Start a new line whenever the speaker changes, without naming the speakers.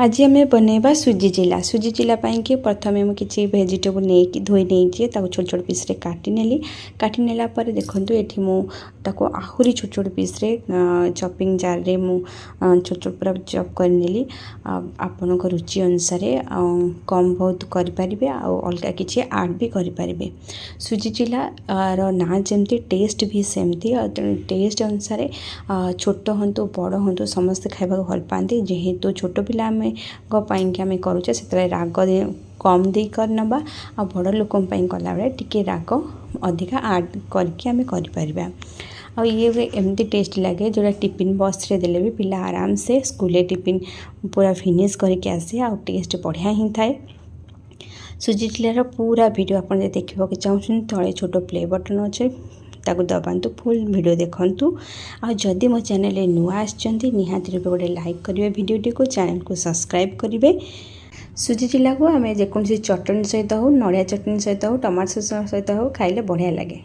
आज आम बनैबा सुजी चिला कि प्रथम मुझे किसी भेजिटेबल नहीं धोई नहीं छोट छोट पीस रे काटी नेला पर देखो ये मुझे आहरी छोट छोट पीस रे चॉपिंग जार रे मु छोट छोट पूरा चॉप कर नेली। आपण रुचि अनुसार कम बहुत करें अलग किसी आड भी करें। सुजी चिला ना जमती टेस्ट भी सेमती टेस्ट अनुसार छोट हूँ बड़ हूँ समस्ते खाइबा भल पाती जेहेतु छोट पिला आम करुचे से राग कम दे कर नबा आ बड़ लोक कला बेले टिके राग अधिका आड करके आम कर ये एमती टेस्ट लगे जोड़ा टिफिन बस रे देले भी पिला आराम से स्कूल टिफिन पूरा फिनिश करके आसे आ टेस्ट बढ़िया ही थाए। सुजी चिल्लार पूरा वीडियो आप देखा चाहूँ तले छोट प्ले बटन अच्छे ताकू दबातु फुल वीडियो देखु। आदि मो चैनल नुआ आछंती निहाती रूप गोटे लाइक करेंगे वीडियोटी को चैनल को सब्सक्राइब करेंगे। सुजी चिल्ला को आम जेकोसी चटनी सहित हो नड़िया चटनी सहित हो टमाटो सॉस सहित हो खाइले बढ़िया लगे।